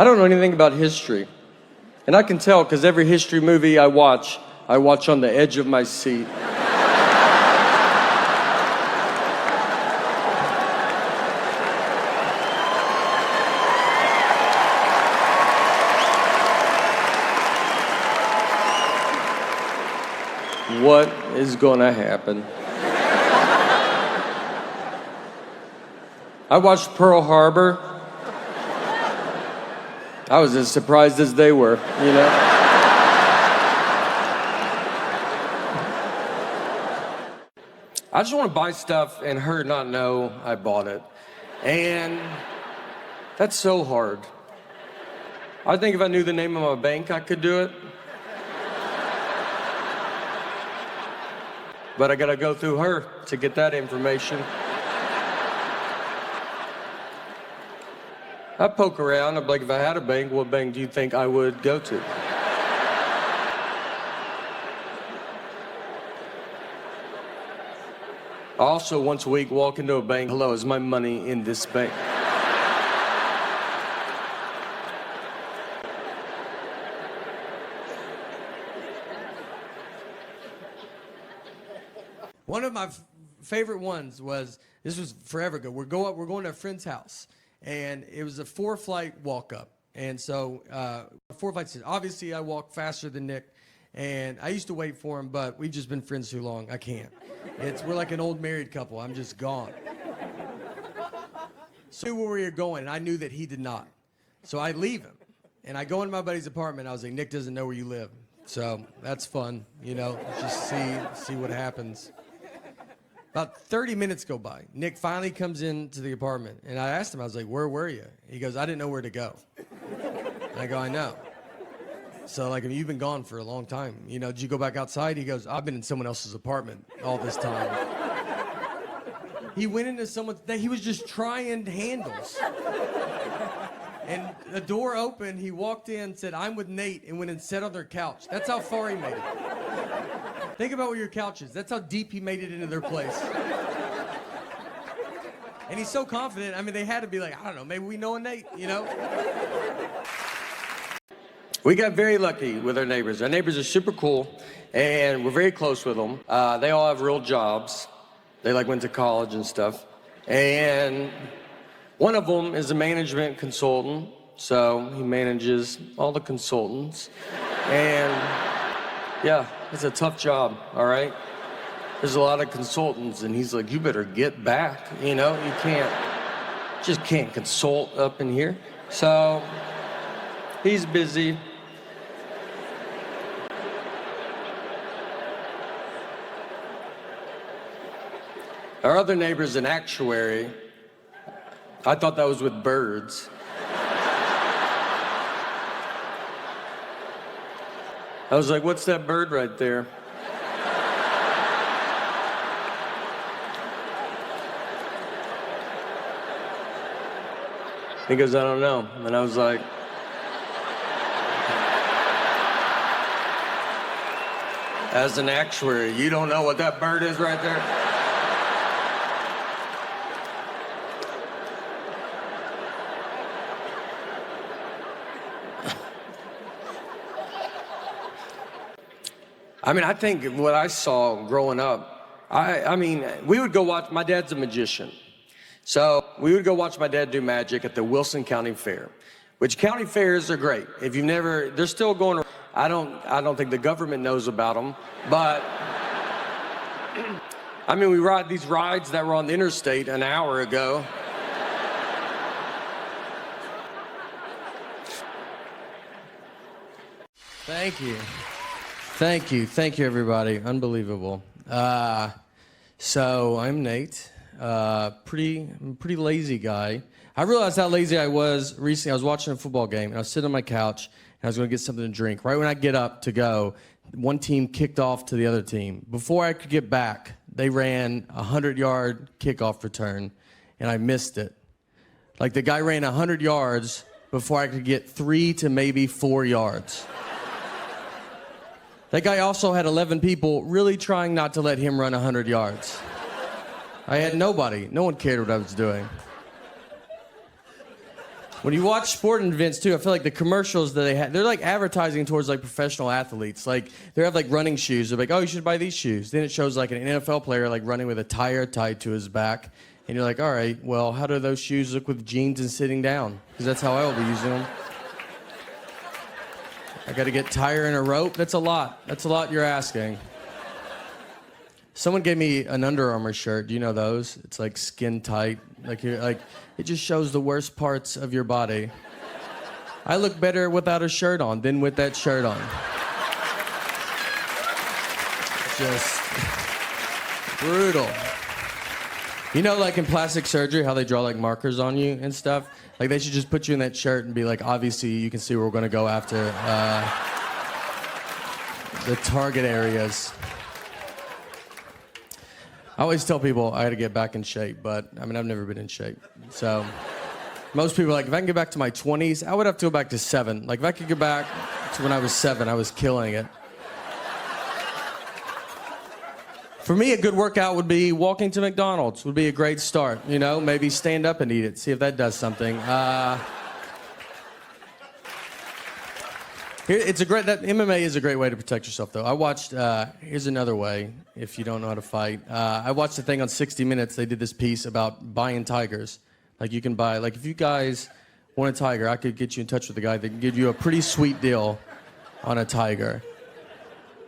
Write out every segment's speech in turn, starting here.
I don't know anything about history. And I can tell because every history movie I watch on the edge of my seat. What is gonna happen? I watched Pearl Harbor. I was as surprised as they were, you know? I just want to buy stuff and her not know I bought it. And that's so hard. I think if I knew the name of my bank, I could do it. But I gotta go through her to get that information. I poke around, I'm like, if I had a bank, what bank do you think I would go to? I also, once a week, walk into a bank, hello, is my money in this bank? One of my favorite ones was, this was forever ago, we're going to a friend's house. And it was a 4-flight walk up. And so 4 flights, obviously I walk faster than Nick. And I used to wait for him, but we've just been friends too long. I can't. We're like an old married couple. I'm just gone. So where we were going, and I knew that he did not. So I leave him. And I go into my buddy's apartment. I was like, Nick doesn't know where you live. So that's fun, you know, just see what happens. About 30 minutes go by. Nick finally comes into the apartment, and I asked him, I was like, where were you? He goes, I didn't know where to go. And I go, I know. So, like, I mean, you've been gone for a long time. You know, did you go back outside? He goes, I've been in someone else's apartment all this time. He went into someone's, he was just trying handles. And the door opened, he walked in, said, I'm with Nate, and went and sat on their couch. That's how far he made it. Think about where your couch is. That's how deep he made it into their place. And he's so confident. I mean, they had to be like, I don't know, maybe we know a Nate, you know? We got very lucky with our neighbors. Our neighbors are super cool, and we're very close with them. They all have real jobs. They like went to college and stuff. And one of them is a management consultant, so he manages all the consultants. And yeah, it's a tough job, all right? There's a lot of consultants, and he's like, you better get back, you know? You just can't consult up in here. So he's busy. Our other neighbor's an actuary. I thought that was with birds. I was like, what's that bird right there? He goes, I don't know. And I was like, as an actuary, you don't know what that bird is right there? I mean, I think what I saw growing up, I mean, we would go watch, my dad's a magician. So we would go watch my dad do magic at the Wilson County Fair, which county fairs are great. If you've never, they're still going, I don't think the government knows about them, but I mean, we ride these rides that were on the interstate an hour ago. Thank you. Thank you. Thank you, everybody. Unbelievable. So I'm Nate. Pretty lazy guy. I realized how lazy I was recently. I was watching a football game, and I was sitting on my couch, and I was going to get something to drink. Right when I get up to go, one team kicked off to the other team. Before I could get back, they ran a 100-yard kickoff return, and I missed it. Like, the guy ran 100 yards before I could get 3 to maybe 4 yards. That guy also had 11 people really trying not to let him run 100 yards. I had nobody. No one cared what I was doing. When you watch sporting events too, I feel like the commercials that they have, they're like advertising towards like professional athletes. Like they have like running shoes. They're like, oh, you should buy these shoes. Then it shows like an NFL player like running with a tire tied to his back. And you're like, all right, well, how do those shoes look with jeans and sitting down? Because that's how I will be using them. I got to get tire and a rope. That's a lot. That's a lot you're asking. Someone gave me an Under Armour shirt. Do you know those? It's like skin tight. Like you're like, it just shows the worst parts of your body. I look better without a shirt on than with that shirt on. Just brutal. You know, like in plastic surgery, how they draw like markers on you and stuff? Like they should just put you in that shirt and be like, obviously you can see where we're gonna go after the target areas. I always tell people I gotta get back in shape, but I mean, I've never been in shape. So most people are like, if I can get back to my 20s, I would have to go back to 7. Like if I could get back to when I was 7, I was killing it. For me, a good workout would be walking to McDonald's would be a great start. You know, maybe stand up and eat it, see if that does something. That MMA is a great way to protect yourself, though. I watched, here's another way, if you don't know how to fight. I watched a thing on 60 Minutes. They did this piece about buying tigers. Like you can buy, like if you guys want a tiger, I could get you in touch with a guy that can give you a pretty sweet deal on a tiger.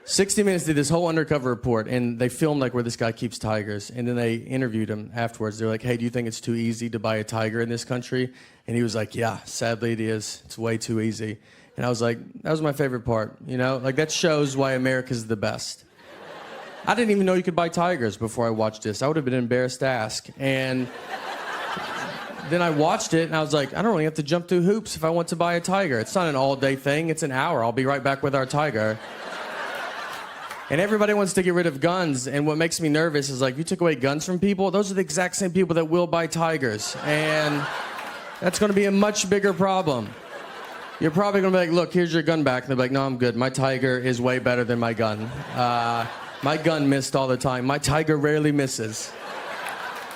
60 Minutes did this whole undercover report, and they filmed like where this guy keeps tigers, and then they interviewed him afterwards. They're like, hey, do you think it's too easy to buy a tiger in this country? And he was like, yeah, sadly it is. It's way too easy. And I was like, that was my favorite part, you know? Like, that shows why America's the best. I didn't even know you could buy tigers before I watched this. I would have been embarrassed to ask. And then I watched it, and I was like, I don't really have to jump through hoops if I want to buy a tiger. It's not an all-day thing. It's an hour. I'll be right back with our tiger. And everybody wants to get rid of guns, and what makes me nervous is, like, if you took away guns from people, those are the exact same people that will buy tigers. And that's going to be a much bigger problem. You're probably going to be like, look, here's your gun back. And they'll be like, no, I'm good. My tiger is way better than my gun. My gun missed all the time. My tiger rarely misses.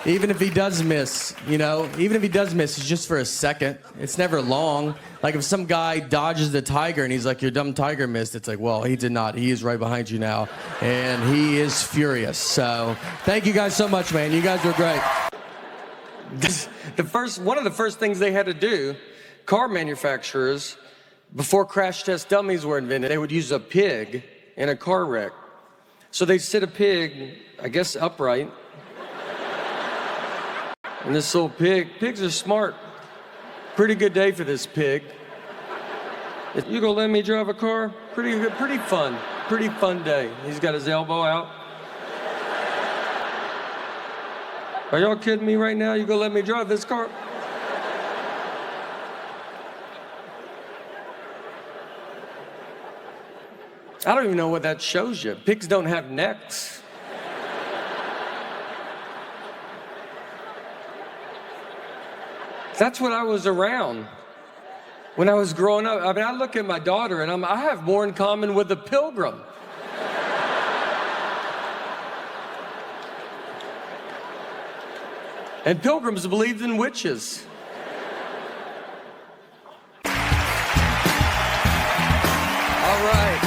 Even if he does miss, you know, even if he does miss, it's just for a second. It's never long. Like if some guy dodges the tiger and he's like, your dumb tiger missed, it's like, well, he did not. He is right behind you now. And he is furious. So thank you guys so much, man. You guys were great. One of the first things they had to do, car manufacturers, before crash test dummies were invented, they would use a pig in a car wreck. So they sit a pig, I guess, upright. And this little pigs are smart. Pretty good day for this pig. You gonna let me drive a car? Pretty good, pretty fun day. He's got his elbow out. Are y'all kidding me right now? You gonna let me drive this car? I don't even know what that shows you. Pigs don't have necks. That's what I was around when I was growing up. I mean, I look at my daughter and I have more in common with a pilgrim. And pilgrims believed in witches. All right.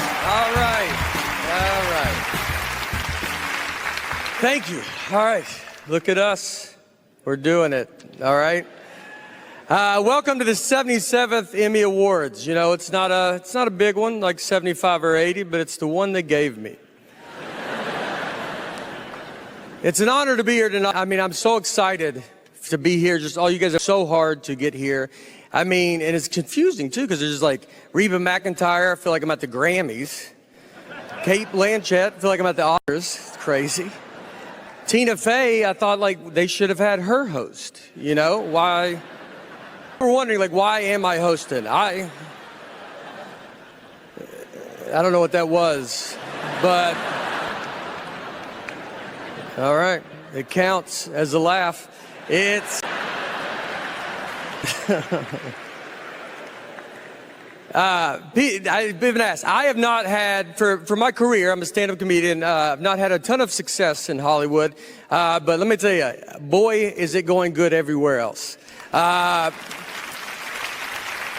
Thank you. All right, look at us. We're doing it, all right? Welcome to the 77th Emmy Awards. You know, it's not a big one, like 75 or 80, but it's the one they gave me. It's an honor to be here tonight. I mean, I'm so excited to be here. Just all you guys are so hard to get here. I mean, and it's confusing too, because there's like Reba McEntire, I feel like I'm at the Grammys. Kate Blanchett, I feel like I'm at the Oscars. It's crazy. Tina Fey, I thought like they should have had her host. You know, why? We're wondering, like, why am I hosting? I don't know what that was, but all right, it counts as a laugh. It's I've been asked. I have not had, for my career, I'm a stand-up comedian, I've not had a ton of success in Hollywood, but let me tell you, boy, is it going good everywhere else.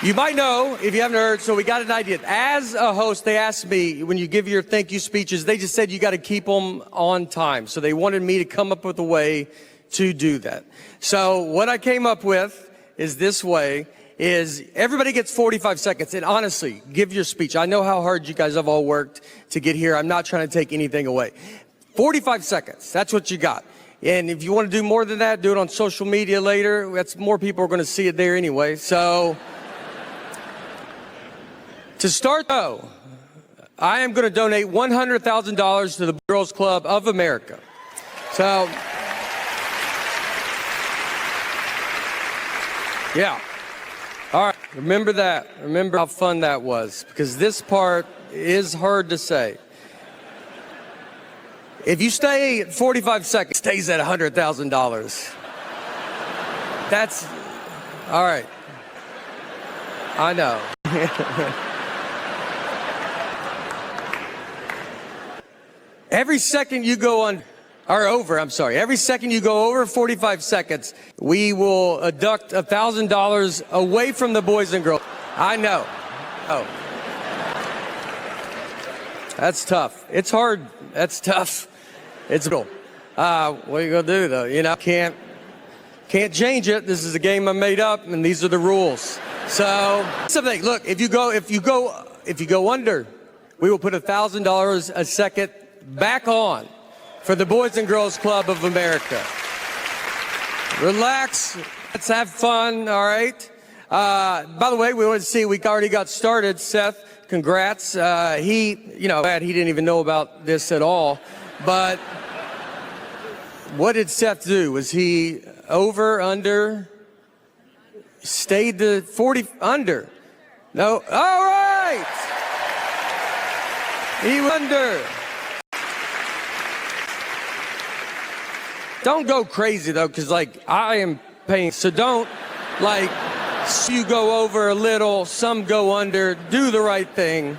You might know, if you haven't heard, so we got an idea. As a host, they asked me, when you give your thank you speeches, they just said you got to keep them on time. So they wanted me to come up with a way to do that. So what I came up with is this way, is everybody gets 45 seconds. And honestly, give your speech. I know how hard you guys have all worked to get here. I'm not trying to take anything away. 45 seconds, that's what you got. And if you want to do more than that, do it on social media later. That's more people are going to see it there anyway. So to start, though, I am going to donate $100,000 to the Girls Club of America. So, yeah. All right, remember that. Remember how fun that was, because this part is hard to say. If you stay at 45 seconds, it stays at $100,000. That's, all right. I know. Every second you go on, or over, I'm sorry. Every second you go over 45 seconds, we will deduct $1,000 away from the boys and girls. I know. Oh. That's tough. It's hard. That's tough. It's cool. What are you gonna do though? You know, can't change it. This is a game I made up, and these are the rules. So, something. Look, if you go under, we will put $1,000 a second back on for the Boys and Girls Club of America. Relax. Let's have fun. All right. By the way, we want to see. We already got started. Seth, congrats. Glad he didn't even know about this at all. But what did Seth do? Was he over, under? Stayed to 40 under. No. All right. He was under. Don't go crazy though, because like I am paying. So don't like you go over a little, some go under. Do the right thing.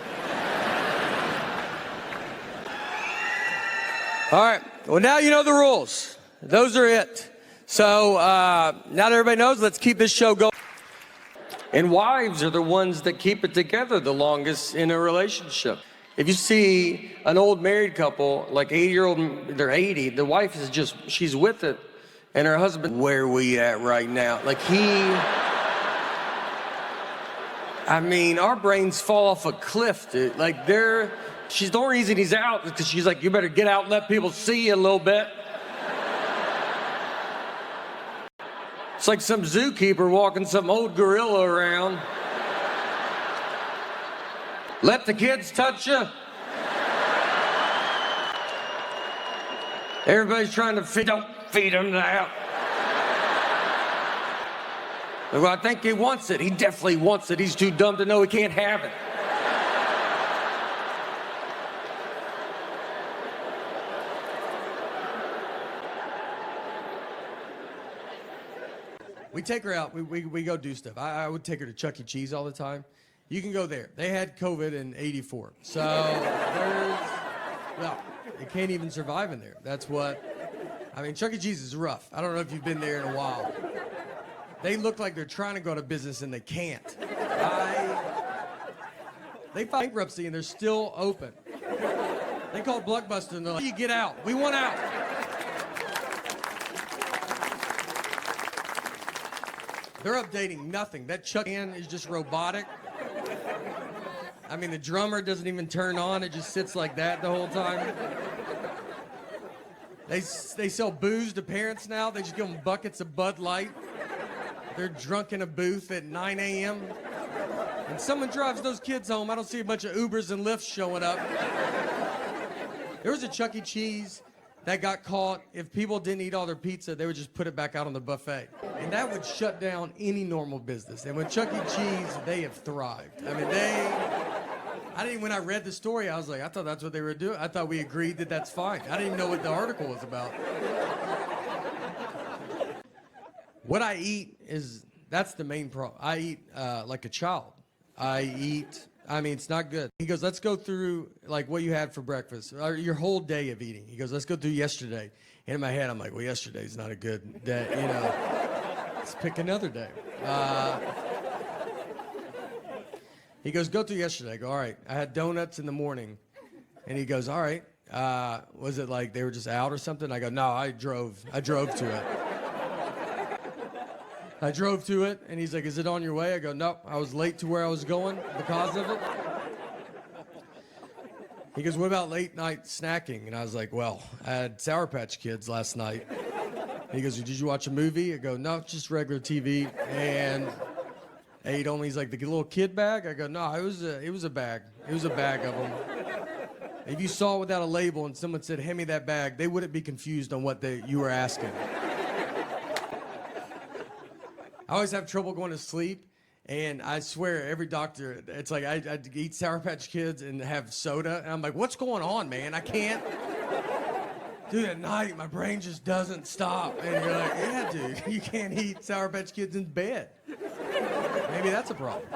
All right. Well, now you know the rules. Those are it. So now that everybody knows, let's keep this show going. And wives are the ones that keep it together the longest in a relationship. If you see an old married couple, like 80-year-old, they're 80, the wife is just, she's with it. And her husband, where are we at right now? Like our brains fall off a cliff, dude. Like the only reason he's out is because she's like, you better get out and let people see you a little bit. It's like some zookeeper walking some old gorilla around. Let the kids touch you. Everybody's trying to don't feed him now. Well, I think he wants it. He definitely wants it. He's too dumb to know he can't have it. We take her out. We go do stuff. I would take her to Chuck E. Cheese all the time. You can go there. They had COVID in '84. So you can't even survive in there. That's what, Chuck E. Cheese is rough. I don't know if you've been there in a while. They look like they're trying to go to business and they can't. They filed bankruptcy and they're still open. They called Blockbuster and they're like, you get out. We want out. They're updating nothing. That Chuck can is just robotic. The drummer doesn't even turn on. It just sits like that the whole time. They sell booze to parents now. They just give them buckets of Bud Light. They're drunk in a booth at 9 a.m. And someone drives those kids home. I don't see a bunch of Ubers and Lyfts showing up. There was a Chuck E. Cheese that got caught. If people didn't eat all their pizza, they would just put it back out on the buffet. And that would shut down any normal business. And with Chuck E. Cheese, they have thrived. When I read the story, I was like, I thought that's what they were doing. I thought we agreed that that's fine. I didn't even know what the article was about. What I eat that's the main problem. I eat like a child. It's not good. He goes, let's go through like what you had for breakfast, or your whole day of eating. He goes, let's go through yesterday. And in my head, I'm like, well, yesterday's not a good day, Let's pick another day. He goes, go through yesterday. I go, all right. I had donuts in the morning. And he goes, all right. Was it like they were just out or something? I go, no, I drove to it. I drove to it, and he's like, is it on your way? I go, no, I was late to where I was going because of it. He goes, what about late night snacking? And I was like, well, I had Sour Patch Kids last night. He goes, did you watch a movie? I go, no, just regular TV. And ate only, he's like, the little kid bag? I go, no, it was a bag. It was a bag of them. If you saw it without a label and someone said, hand me that bag, they wouldn't be confused on what you were asking. I always have trouble going to sleep, and I swear every doctor, it's like I eat Sour Patch Kids and have soda, and I'm like, what's going on, man? I can't. Dude, at night, my brain just doesn't stop. And you're like, yeah, dude, you can't eat Sour Patch Kids in bed. Maybe that's a problem.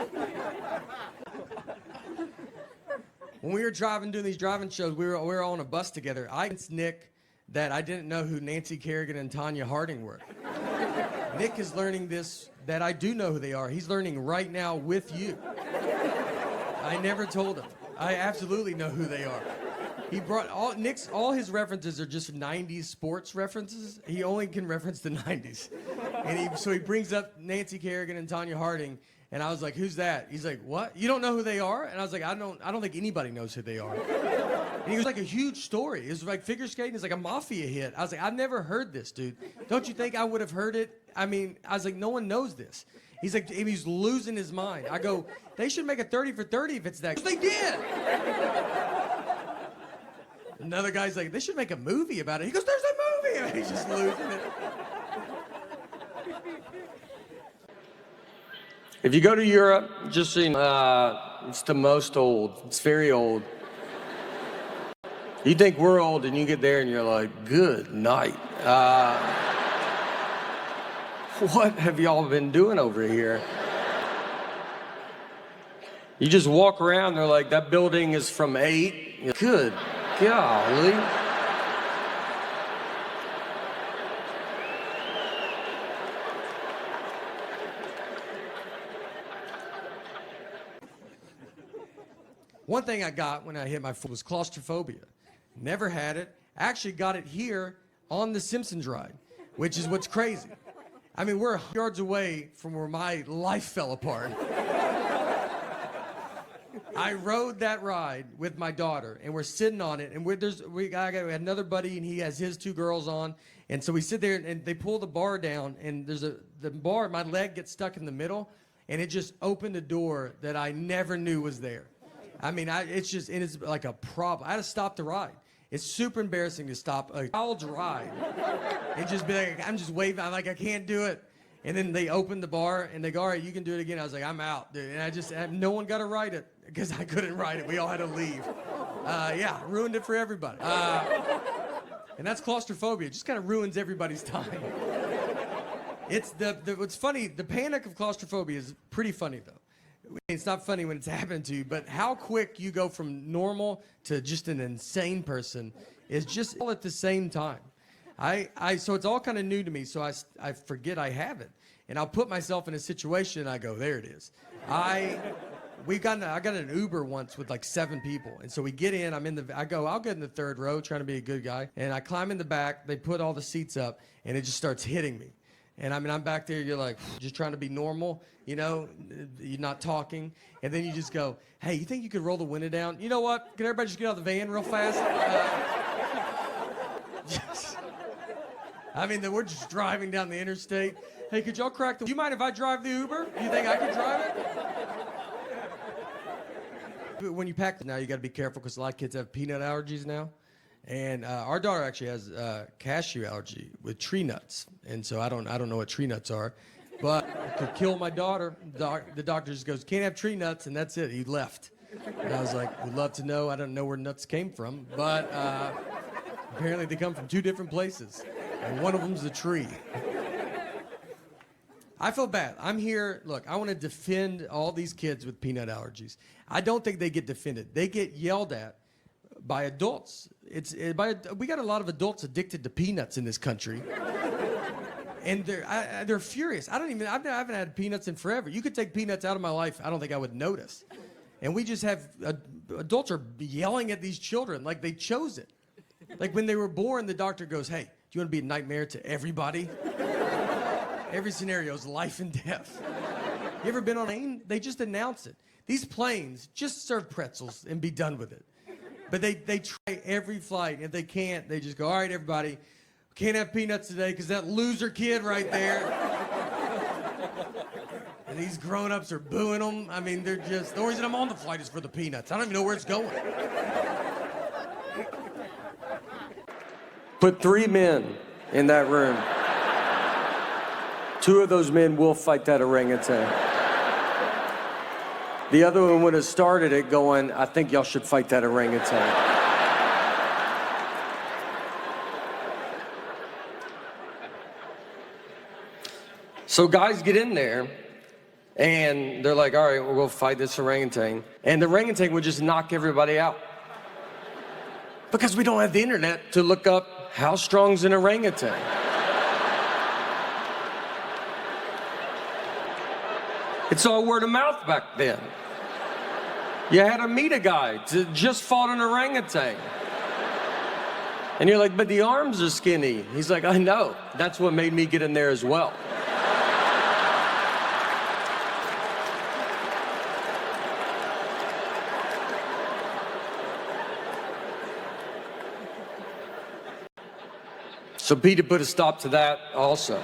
When we were doing these driving shows, we were all on a bus together. I convinced Nick that I didn't know who Nancy Kerrigan and Tanya Harding were. Nick is learning this, that I do know who they are. He's learning right now with you. I never told him. I absolutely know who they are. He brought all his references are just 90s sports references. He only can reference the 90s. And so he brings up Nancy Kerrigan and Tanya Harding, and I was like, who's that? He's like, what? You don't know who they are? And I was like, I don't think anybody knows who they are. And he was like, a huge story. It was like figure skating is like a mafia hit. I was like, I've never heard this, dude. Don't you think I would have heard it? I mean, I was like, no one knows this. He's like, he's losing his mind. I go, they should make a 30 for 30 if it's that. They did. Another guy's like, they should make a movie about it. He goes, there's a movie. And he's just losing it. If you go to Europe, just so you know, it's the most old. It's very old. You think we're old, and you get there, and you're like, good night. What have y'all been doing over here? You just walk around, they're like, that building is from 8. Good golly. One thing I got when I hit my foot was claustrophobia. Never had it. Actually got it here on the Simpsons ride, which is what's crazy. I mean, we're yards away from where my life fell apart. I rode that ride with my daughter, and we're sitting on it, and we had another buddy, and he has his 2 girls on, and so we sit there, and they pull the bar down, and the bar, my leg gets stuck in the middle, and it just opened a door that I never knew was there. I mean, it's like a problem. I had to stop the ride. It's super embarrassing to stop a child's ride and just be like, I'm just waving. I'm like, I can't do it. And then they opened the bar and they go, all right, you can do it again. I was like, I'm out, dude. And no one got to ride it because I couldn't ride it. We all had to leave. Yeah, ruined it for everybody. And that's claustrophobia. It just kind of ruins everybody's time. It's what's funny, the panic of claustrophobia is pretty funny though. It's not funny when it's happened to you, but how quick you go from normal to just an insane person is just all at the same time. So it's all kind of new to me, so I forget I have it. And I'll put myself in a situation and I go, there it is. I got an Uber once with like 7 people. And so we get in, I'll get in the 3rd row trying to be a good guy. And I climb in the back, they put all the seats up and it just starts hitting me. And I mean, I'm back there, you're like, just trying to be normal, you know, you're not talking. And then you just go, hey, you think you could roll the window down? You know what? Can everybody just get out of the van real fast? I mean, we're just driving down the interstate. Hey, could y'all crack do you mind if I drive the Uber? Do you think I could drive it? When you pack now, you got to be careful because a lot of kids have peanut allergies now. And our daughter actually has cashew allergy with tree nuts, and so I don't know what tree nuts are, but it could kill my daughter. The doctor just goes, can't have tree nuts, and that's it. He left, and I was like, would love to know. I don't know where nuts came from, but apparently they come from 2 different places, and one of them's a tree. I feel bad. I'm here. Look, I want to defend all these kids with peanut allergies. I don't think they get defended. They get yelled at by adults. We got a lot of adults addicted to peanuts in this country, and they're furious. I haven't had peanuts in forever. You could take peanuts out of my life, I don't think I would notice. And we just have, adults are yelling at these children like they chose it. Like when they were born, the doctor goes, hey, do you want to be a nightmare to everybody? Every scenario is life and death. You ever been on a plane? They just announce it. These planes just serve pretzels and be done with it. But they try every flight. If they can't, they just go, all right, everybody, can't have peanuts today because that loser kid right there. And these grown-ups are booing them. I mean, they're just, the only reason I'm on the flight is for the peanuts. I don't even know where it's going. Put 3 men in that room. 2 of those men will fight that orangutan. The other one would have started it going, I think y'all should fight that orangutan. So guys get in there, and they're like, all right, we'll go fight this orangutan. And the orangutan would just knock everybody out. Because we don't have the internet to look up how strong's an orangutan. It's all word of mouth back then. You had to meet a guy to just fought an orangutan. And you're like, but the arms are skinny. He's like, I know. That's what made me get in there as well. So PETA put a stop to that also.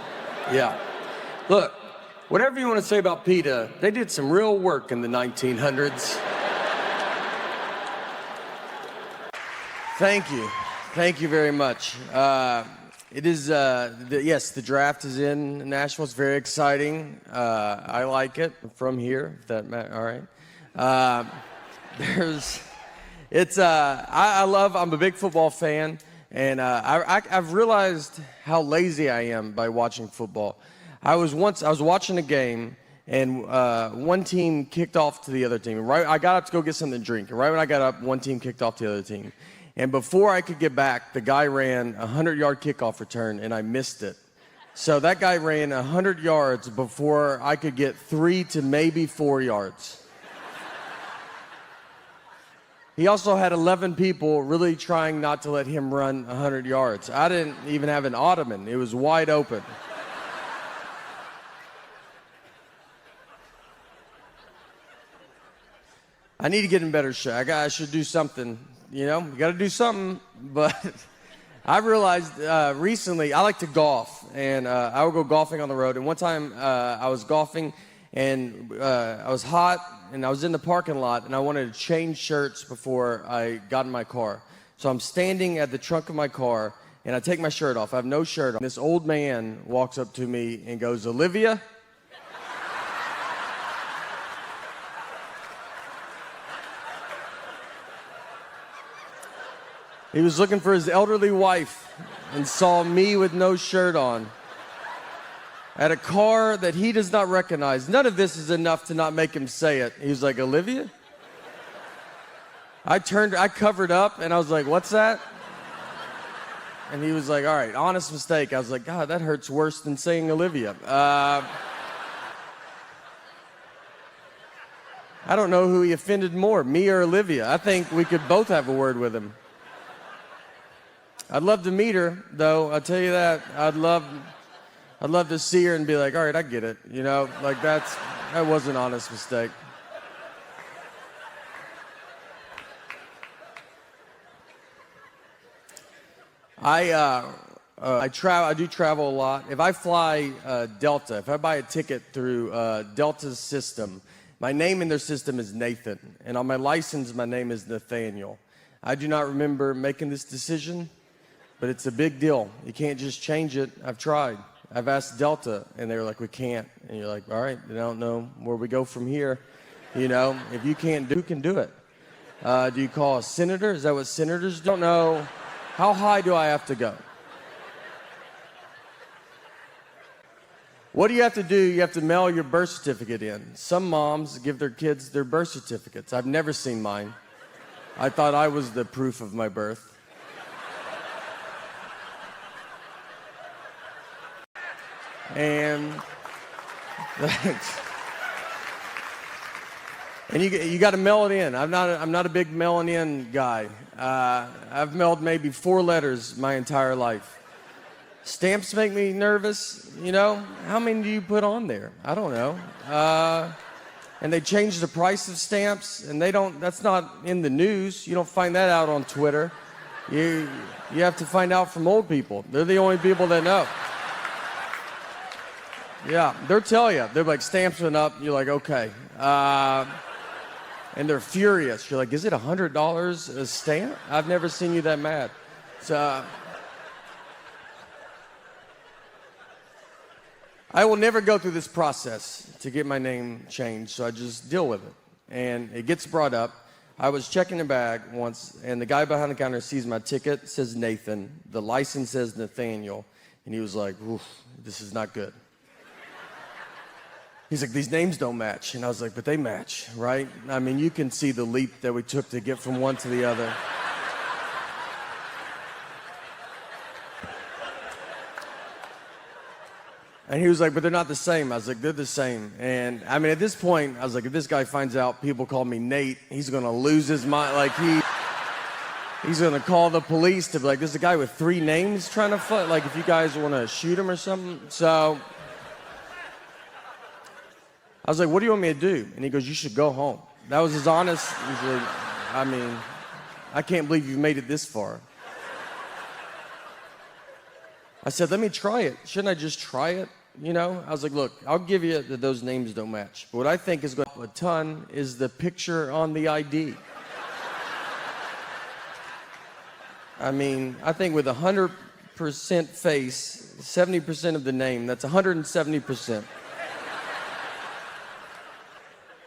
Yeah. Look, whatever you want to say about PETA, they did some real work in the 1900s. Thank you. Thank you very much. It is, yes, the draft is in Nashville. It's very exciting. I like it. I'm from here, if that matters. All right. I'm a big football fan. And I've realized how lazy I am by watching football. I was watching a game, and one team kicked off to the other team. Right, I got up to go get something to drink, and right when I got up, one team kicked off to the other team. And before I could get back, the guy ran a 100-yard kickoff return, and I missed it. So that guy ran 100 yards before I could get 3 to maybe 4 yards. He also had 11 people really trying not to let him run 100 yards. I didn't even have an ottoman. It was wide open. I need to get in better shape. I should do something, you know? You got to do something. But I realized recently I like to golf, and I would go golfing on the road. And one time I was golfing, and I was hot, and I was in the parking lot, and I wanted to change shirts before I got in my car. So I'm standing at the trunk of my car, and I take my shirt off. I have no shirt on. This old man walks up to me and goes, Olivia? He was looking for his elderly wife and saw me with no shirt on at a car that he does not recognize. None of this is enough to not make him say it. He was like, Olivia? I covered up, and I was like, what's that? And he was like, all right, honest mistake. I was like, God, that hurts worse than saying Olivia. I don't know who he offended more, me or Olivia. I think we could both have a word with him. I'd love to meet her, though. I'll tell you that. I'd love to see her and be like, all right, I get it. You know, like that was an honest mistake. I do travel a lot. If I fly Delta, if I buy a ticket through Delta's system, my name in their system is Nathan, and on my license, my name is Nathaniel. I do not remember making this decision, but it's a big deal. You can't just change it. I've tried. I've asked Delta, and they were like, we can't. And you're like, all right, I don't know where we go from here. You know, if you can't do, who can do it? Do you call a senator? Is that what senators do? Don't know. How high do I have to go? What do you have to do? You have to mail your birth certificate in. Some moms give their kids their birth certificates. I've never seen mine. I thought I was the proof of my birth. And you got to mail it in. I'm not a big mailing in guy. I've mailed maybe 4 letters my entire life. Stamps make me nervous, you know. How many do you put on there? I don't know. And they change the price of stamps, and that's not in the news. You don't find that out on Twitter. You have to find out from old people. They're the only people that know. Yeah, they'll tell you. They're like, stamps went up. You're like, okay. And they're furious. You're like, is it $100 a stamp? I've never seen you that mad. So I will never go through this process to get my name changed, so I just deal with it. And it gets brought up. I was checking a bag once, and the guy behind the counter sees my ticket, says Nathan. The license says Nathaniel. And he was like, oof, this is not good. He's like, these names don't match. And I was like, but they match, right? I mean, you can see the leap that we took to get from one to the other. And he was like, but they're not the same. I was like, they're the same. And I mean, at this point, I was like, if this guy finds out people call me Nate, he's going to lose his mind. Like, he's going to call the police to be like, there's a guy with 3 names trying to fight. Like, if you guys want to shoot him or something. So I was like, what do you want me to do? And he goes, you should go home. That was his honest. He's like, I mean, I can't believe you've made it this far. I said, let me try it. Shouldn't I just try it? You know, I was like, look, I'll give you that those names don't match. But what I think is going to help a ton is the picture on the ID. I mean, I think with 100% face, 70% of the name, that's 170%.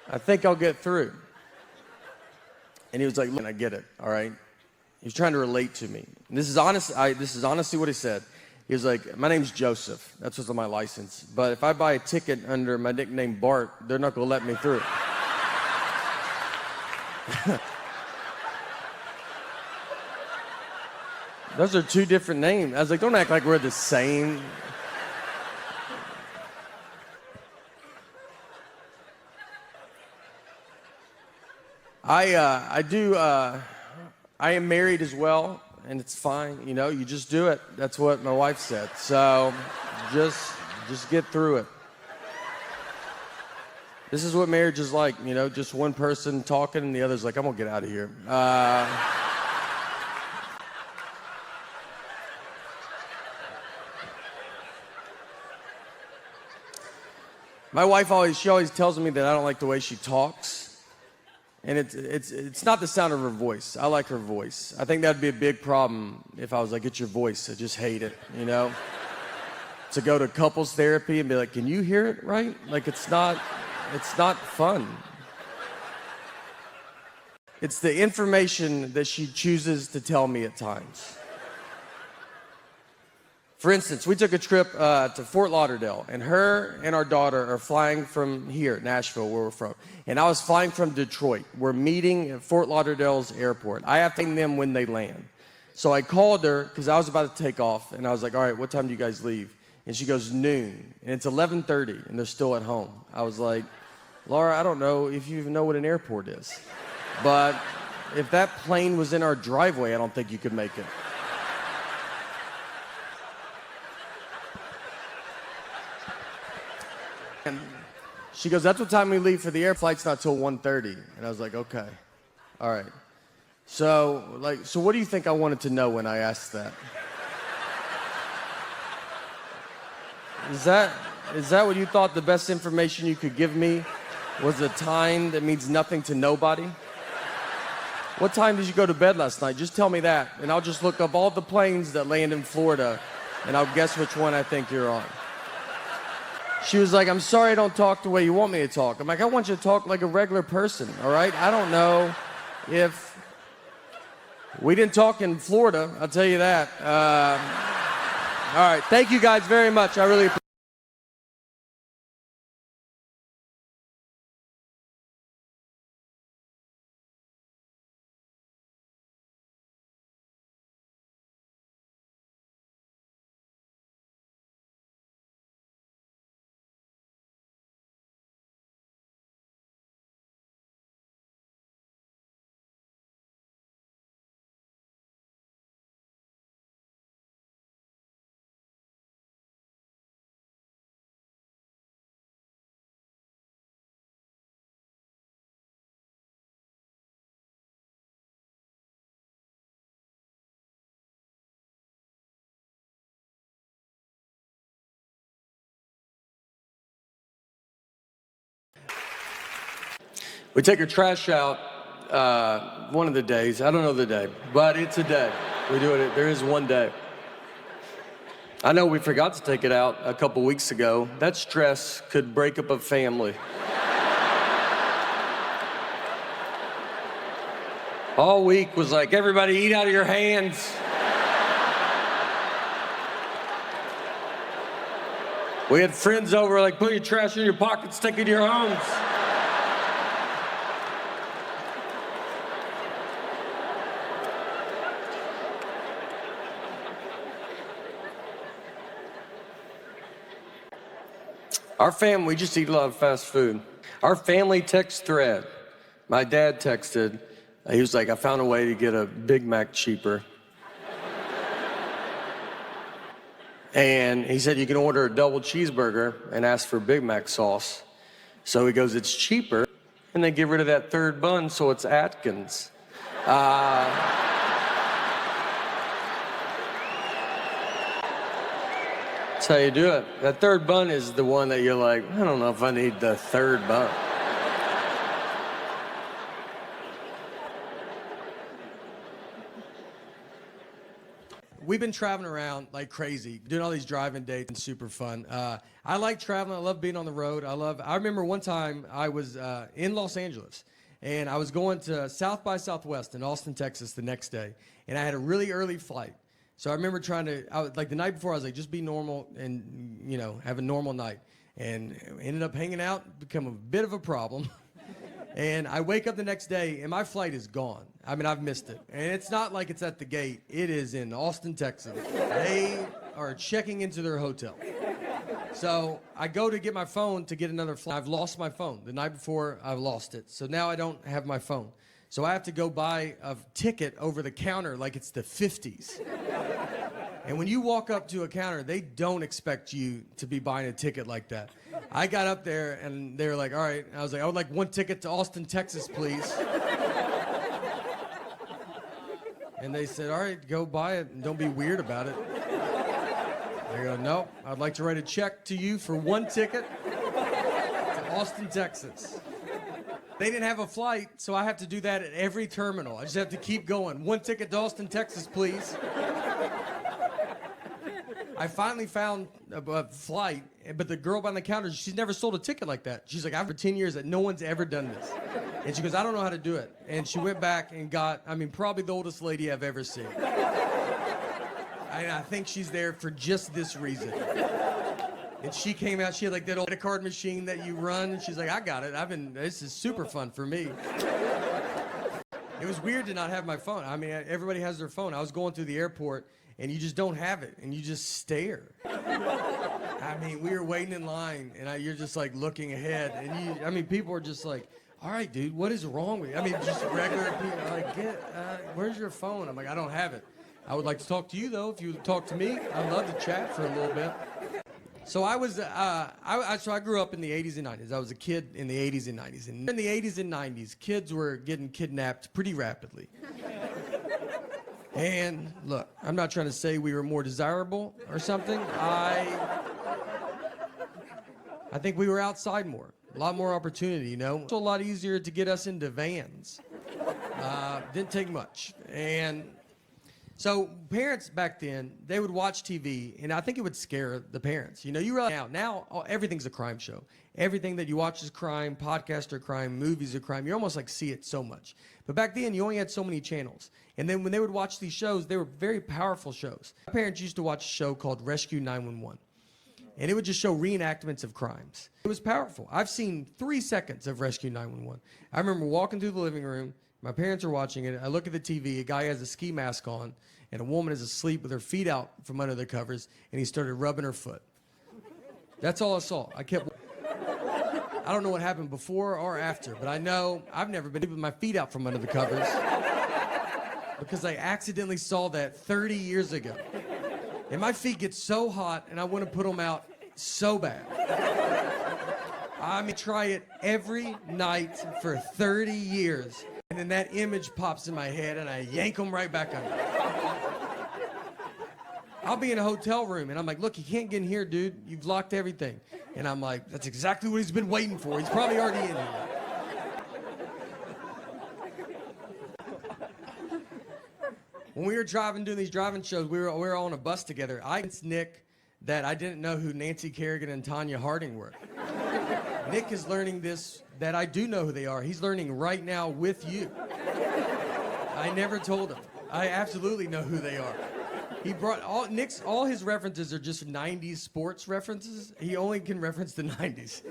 I think I'll get through. And he was like, look, I get it, all right? He was trying to relate to me. And this is honestly what he said. He was like, my name's Joseph. That's what's on my license. But if I buy a ticket under my nickname Bart, they're not going to let me through. Those are 2 different names. I was like, don't act like we're the same. I am married as well. And it's fine, you know, you just do it. That's what my wife said. So just get through it. This is what marriage is like, you know, just one person talking and the other's like, I'm gonna get out of here. My wife always tells me that I don't like the way she talks. And it's not the sound of her voice. I like her voice. I think that'd be a big problem if I was like, it's your voice. I just hate it, you know? To go to couples therapy and be like, can you hear it right? Like, it's not fun. It's the information that she chooses to tell me at times. For instance, we took a trip to Fort Lauderdale, and her and our daughter are flying from here, Nashville, where we're from. And I was flying from Detroit. We're meeting at Fort Lauderdale's airport. I have to find them when they land. So I called her, because I was about to take off, and I was like, all right, what time do you guys leave? And she goes, noon. And it's 11:30, and they're still at home. I was like, Laura, I don't know if you even know what an airport is. But if that plane was in our driveway, I don't think you could make it. And she goes, that's what time we leave for the air. Flight's not till 1:30. And I was like, okay, all right. So what do you think I wanted to know when I asked that? Is that what you thought the best information you could give me was a time that means nothing to nobody? What time did you go to bed last night? Just tell me that, and I'll just look up all the planes that land in Florida, and I'll guess which one I think you're on. She was like, I'm sorry I don't talk the way you want me to talk. I'm like, I want you to talk like a regular person, all right? I don't know if... We didn't talk in Florida, I'll tell you that. All right, thank you guys very much. I really appreciate it. We take our trash out one of the days. I don't know the day, but it's a day. We do it. There is one day. I know we forgot to take it out a couple weeks ago. That stress could break up a family. All week was like, everybody eat out of your hands. We had friends over like, put your trash in your pockets, take it to your homes. Our family, we just eat a lot of fast food. Our family text thread, my dad texted, he was like, I found a way to get a Big Mac cheaper. And he said, you can order a double cheeseburger and ask for Big Mac sauce. So he goes, it's cheaper, and they get rid of that third bun, so it's Atkins. That's how you do it. That third bun is the one that you're like, I don't know if I need the third bun. We've been traveling around like crazy, doing all these driving dates and super fun. I like traveling. I love being on the road. I remember one time I was in Los Angeles, and I was going to South by Southwest in Austin, Texas the next day, and I had a really early flight. So I remember like the night before, I was like, just be normal and, you know, have a normal night. And ended up hanging out, become a bit of a problem. And I wake up the next day, and my flight is gone. I mean, I've missed it. And it's not like it's at the gate. It is in Austin, Texas. They are checking into their hotel. So I go to get my phone to get another flight. I've lost my phone. The night before, I lost it. So now I don't have my phone. So I have to go buy a ticket over the counter like it's the 50s. And when you walk up to a counter, they don't expect you to be buying a ticket like that. I got up there, and they were like, all right. And I was like, I would like one ticket to Austin, Texas, please. And they said, all right, go buy it, and don't be weird about it. I go, nope, I'd like to write a check to you for one ticket to Austin, Texas. They didn't have a flight, so I have to do that at every terminal. I just have to keep going. One ticket to Austin, Texas, please. I finally found a flight, but the girl behind the counter, she's never sold a ticket like that. She's like, I've for 10 years that no one's ever done this. And she goes, I don't know how to do it. And she went back and got, I mean, probably the oldest lady I've ever seen. I think she's there for just this reason. And she came out, she had like that old credit card machine that you run. And she's like, I got it. This is super fun for me. It was weird to not have my phone. I mean, everybody has their phone. I was going through the airport, and you just don't have it, and you just stare. I mean, we were waiting in line, and you're just like looking ahead, and people are just like, all right, dude, what is wrong with you? I mean, just regular people, like, where's your phone? I'm like, I don't have it. I would like to talk to you, though, if you would talk to me. I'd love to chat for a little bit. So I grew up in the 80s and 90s. I was a kid in the 80s and 90s. And in the 80s and 90s, kids were getting kidnapped pretty rapidly. And look, I'm not trying to say we were more desirable or something. I think we were outside more. A lot more opportunity, you know. It's a lot easier to get us into vans. Didn't take much. And so parents back then, they would watch TV, and I think it would scare the parents. You know, you realize now everything's a crime show. Everything that you watch is crime, podcasts are crime, movies are crime. You almost like see it so much. But back then, you only had so many channels. And then when they would watch these shows, they were very powerful shows. My parents used to watch a show called Rescue 911. And it would just show reenactments of crimes. It was powerful. I've seen 3 seconds of Rescue 911. I remember walking through the living room. My parents are watching it. I look at the TV. A guy has a ski mask on, and a woman is asleep with her feet out from under the covers, and he started rubbing her foot. That's all I saw. I don't know what happened before or after, but I know I've never been with my feet out from under the covers because I accidentally saw that 30 years ago. And my feet get so hot, and I want to put them out so bad. I mean, try it every night for 30 years, and then that image pops in my head, and I yank them right back under. I'll be in a hotel room, and I'm like, look, you can't get in here, dude. You've locked everything. And I'm like, that's exactly what he's been waiting for. He's probably already in here. when we were doing these driving shows, we were on a bus together. I convinced Nick that I didn't know who Nancy Kerrigan and Tanya Harding were. Nick is learning this, that I do know who they are. He's learning right now with you. I never told him. I absolutely know who they are. He brought all his references are just 90s sports references. He only can reference the 90s.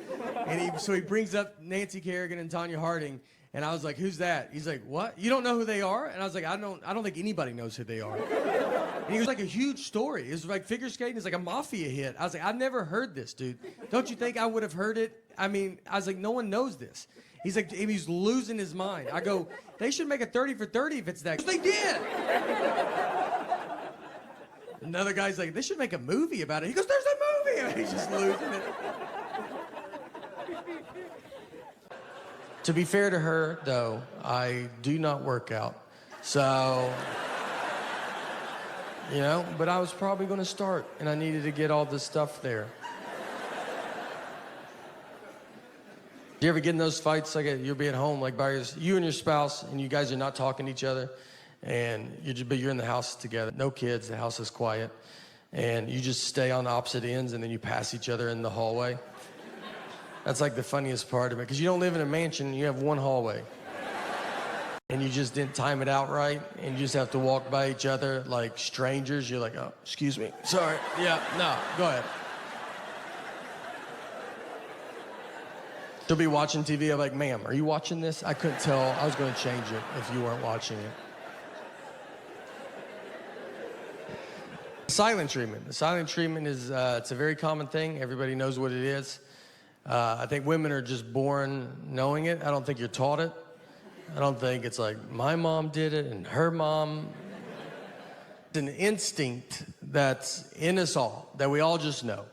And so he brings up Nancy Kerrigan and Tanya Harding, and I was like, who's that? He's like, what? You don't know who they are? And I was like, I don't think anybody knows who they are. And he was like a huge story. It was like figure skating is like a mafia hit. I was like, I've never heard this, dude. Don't you think I would have heard it? I mean, I was like, no one knows this. He's like, he's losing his mind. I go, they should make a 30 for 30 if it's that. They did. Another guy's like, they should make a movie about it. He goes, there's a movie. And he's just losing it. To be fair to her, though, I do not work out. So, you know, but I was probably going to start, and I needed to get all this stuff there. Do you ever get in those fights, like you'll be at home, like you and your spouse, and you guys are not talking to each other, and you're in the house together, no kids, the house is quiet, and you just stay on opposite ends, and then you pass each other in the hallway? That's like the funniest part of it, because you don't live in a mansion, you have one hallway. And you just didn't time it out right, and you just have to walk by each other like strangers. You're like, oh, excuse me, sorry, yeah, no, go ahead. She'll be watching TV, I'm like, ma'am, are you watching this? I couldn't tell, I was gonna change it if you weren't watching it. Silent treatment. The silent treatment is, it's a very common thing. Everybody knows what it is. I think women are just born knowing it. I don't think you're taught it. I don't think it's like, my mom did it and her mom. It's an instinct that's in us all, that we all just know.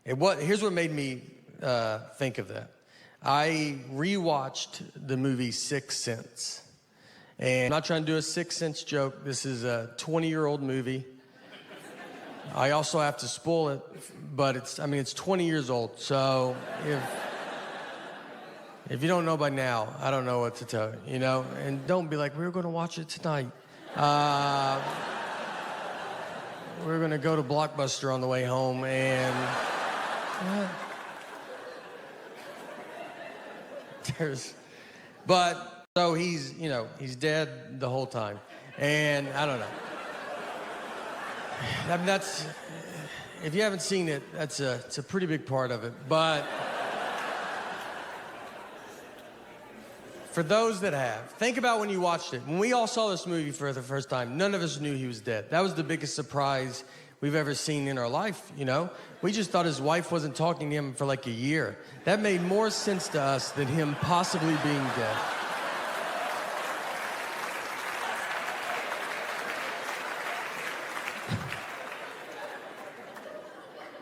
Here's what made me think of that. I rewatched the movie Sixth Sense. And I'm not trying to do a Sixth Sense joke. This is a 20-year-old movie. I also have to spoil it, but it's 20 years old. So if you don't know by now, I don't know what to tell you, you know? And don't be like, we're going to watch it tonight. We're going to go to Blockbuster on the way home, and so he's dead the whole time. And I don't know. I mean, if you haven't seen it, it's a pretty big part of it. But for those that have, think about when you watched it. When we all saw this movie for the first time, none of us knew he was dead. That was the biggest surprise we've ever seen in our life, you know? We just thought his wife wasn't talking to him for like a year. That made more sense to us than him possibly being dead.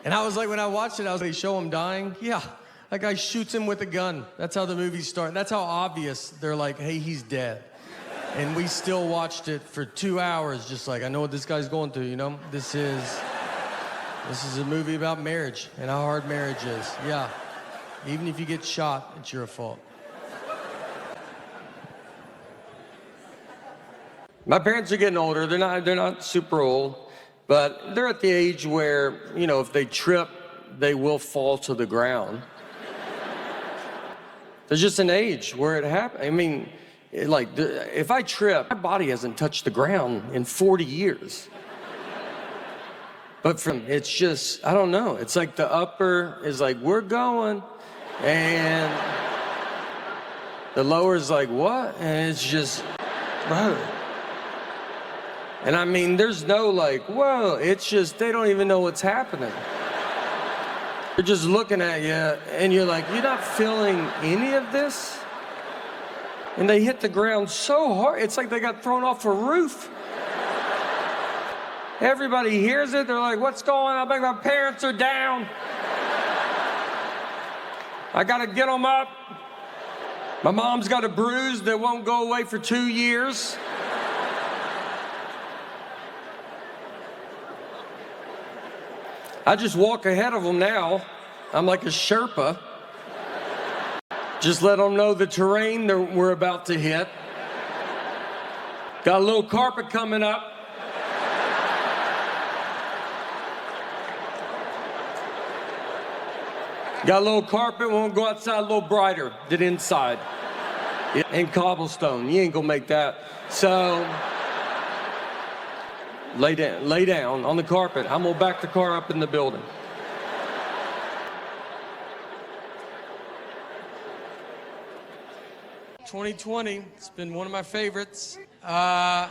And I was like, when I watched it, I was like, show him dying? Yeah, that guy shoots him with a gun. That's how the movie's starting. That's how obvious they're like, hey, he's dead. And we still watched it for 2 hours, just like, I know what this guy's going through, you know? This is a movie about marriage and how hard marriage is. Yeah, even if you get shot, it's your fault. My parents are getting older. They're not super old. But they're at the age where, you know, if they trip, they will fall to the ground. There's just an age where it happens. I mean, if I trip, my body hasn't touched the ground in 40 years. But it's just, I don't know. It's like the upper is like, we're going. And the lower is like, what? And it's just, bro. And I mean, there's no like, whoa, it's just, they don't even know what's happening. They're just looking at you, and you're like, you're not feeling any of this? And they hit the ground so hard, it's like they got thrown off a roof. Everybody hears it, they're like, what's going on? My parents are down. I gotta get them up. My mom's got a bruise that won't go away for 2 years. I just walk ahead of them now. I'm like a Sherpa. Just let them know the terrain that we're about to hit. Got a little carpet coming up. Got a little carpet, won't go outside a little brighter than inside. And cobblestone, you ain't gonna make that. So, lay down on the carpet. I'm gonna back the car up in the building. "2020, it's been one of my favorites. I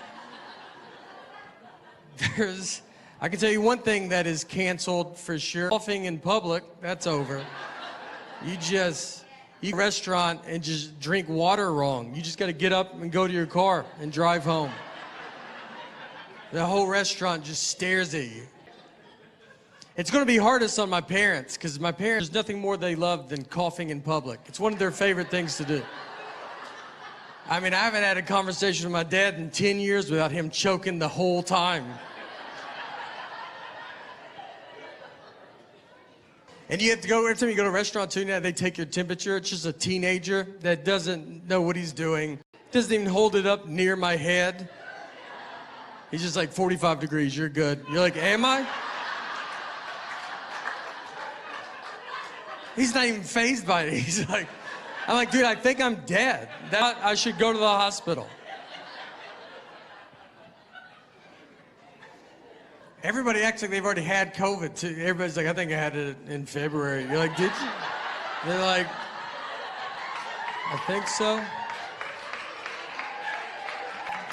can tell you one thing that is canceled for sure. Coughing in public, that's over. You eat a restaurant and just drink water wrong. You just got to get up and go to your car and drive home. The whole restaurant just stares at you. It's going to be hardest on my parents, because my parents, there's nothing more they love than coughing in public. It's one of their favorite things to do. I mean, I haven't had a conversation with my dad in 10 years without him choking the whole time. And you have to go, every time you go to a restaurant too, now they take your temperature. It's just a teenager that doesn't know what he's doing. Doesn't even hold it up near my head. He's just like, 45 degrees, you're good. You're like, am I? He's not even fazed by it. He's like, I'm like, dude, I think I'm dead. I should go to the hospital. Everybody acts like they've already had COVID too. Everybody's like, I think I had it in February. You're like, did you? They're like, I think so.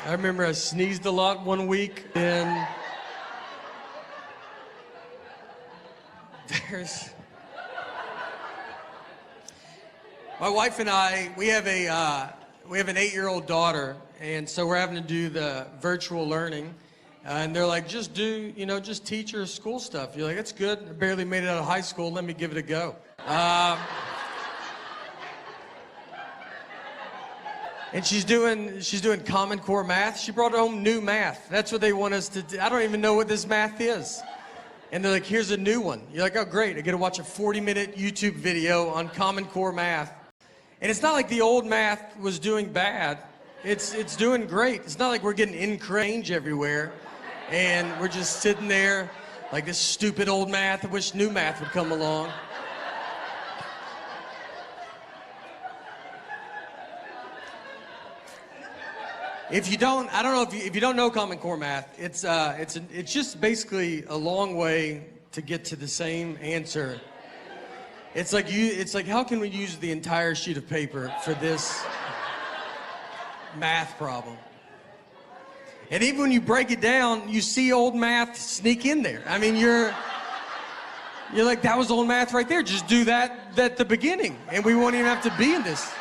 I remember I sneezed a lot one week, and my wife and I, we have an 8-year-old daughter, and so we're having to do the virtual learning. And they're like, just teach her school stuff. You're like, that's good. I barely made it out of high school. Let me give it a go. And she's doing Common Core math. She brought home new math. That's what they want us to do. I don't even know what this math is. And they're like, here's a new one. You're like, oh, great. I get to watch a 40-minute YouTube video on Common Core math. And it's not like the old math was doing bad. It's doing great. It's not like we're getting incorrect everywhere. And we're just sitting there like this stupid old math. I wish new math would come along. If you don't know Common Core math, it's just basically a long way to get to the same answer. It's like how can we use the entire sheet of paper for this math problem? And even when you break it down, you see old math sneak in there. I mean, you're like, that was old math right there. Just do that at the beginning, and we won't even have to be in this.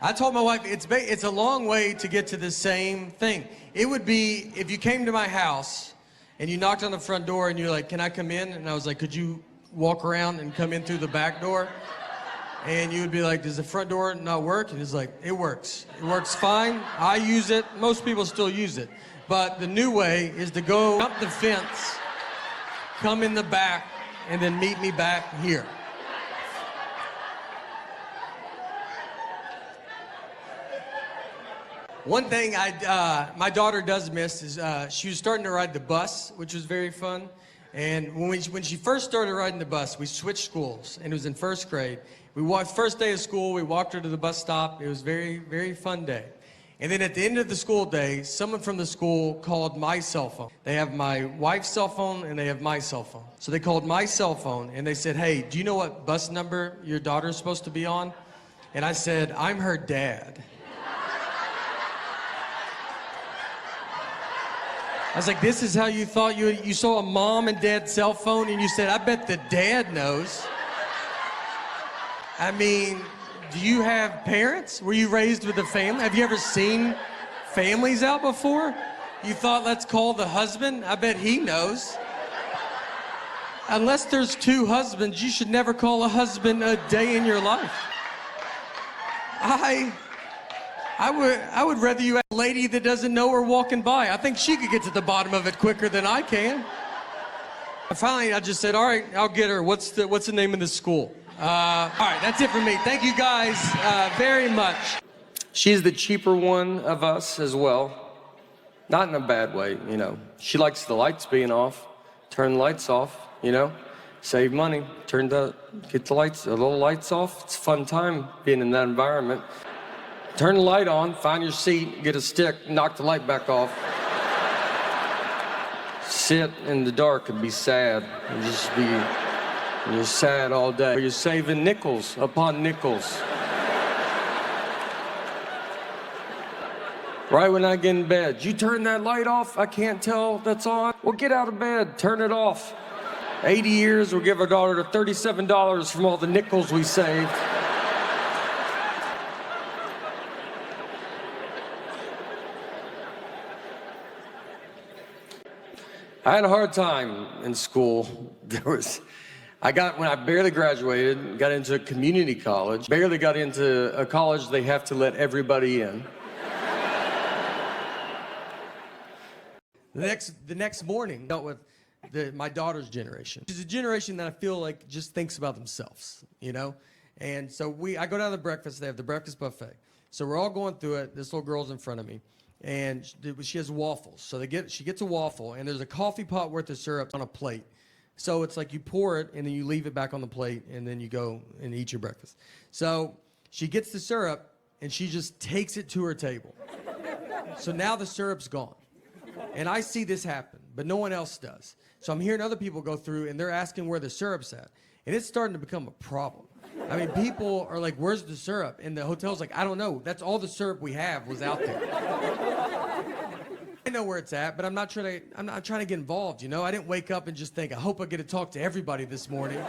I told my wife, it's a long way to get to the same thing. It would be if you came to my house and you knocked on the front door and you're like, can I come in? And I was like, could you walk around and come in through the back door? And you would be like, does the front door not work? And he's like, it works. It works fine. I use it. Most people still use it. But the new way is to go up the fence, come in the back, and then meet me back here. One thing my daughter does miss is she was starting to ride the bus, which was very fun. And when she first started riding the bus, we switched schools, and it was in first grade. First day of school, we walked her to the bus stop. It was a very, very fun day. And then at the end of the school day, someone from the school called my cell phone. They have my wife's cell phone, and they have my cell phone. So they called my cell phone, and they said, hey, do you know what bus number your daughter's supposed to be on? And I said, I'm her dad. I was like, this is how you thought you saw a mom and dad cell phone and you said, I bet the dad knows. I mean, do you have parents? Were you raised with a family? Have you ever seen families out before? You thought, let's call the husband? I bet he knows. Unless there's two husbands, you should never call a husband a day in your life. I would rather you have a lady that doesn't know her walking by. I think she could get to the bottom of it quicker than I can. Finally, I just said, all right, I'll get her. What's the name of the school? All right, that's it for me. Thank you guys very much. She's the cheaper one of us as well. Not in a bad way, you know. She likes the lights being off. Turn the lights off, you know. Save money. Get the little lights off. It's a fun time being in that environment. Turn the light on, find your seat, get a stick, knock the light back off. Sit in the dark and be sad. And you're sad all day. You're saving nickels upon nickels. Right when I get in bed, you turn that light off? I can't tell that's on. Well, get out of bed, turn it off. 80 years, we'll give our daughter $37 from all the nickels we saved. I had a hard time in school. When I barely graduated, got into a community college, barely got into a college they have to let everybody in. The next morning, dealt with my daughter's generation. It's a generation that I feel like just thinks about themselves, you know? And so I go down to the breakfast, they have the breakfast buffet. So we're all going through it, this little girl's in front of me, and she has waffles. So she gets a waffle, and there's a coffee pot worth of syrup on a plate. So it's like you pour it, and then you leave it back on the plate, and then you go and eat your breakfast. So she gets the syrup, and she just takes it to her table. So now the syrup's gone. And I see this happen, but no one else does. So I'm hearing other people go through, and they're asking where the syrup's at. And it's starting to become a problem. I mean, people are like, where's the syrup? And the hotel's like, I don't know. That's all the syrup we have was out there. I know where it's at, but I'm not trying to get involved, you know? I didn't wake up and just think, I hope I get to talk to everybody this morning.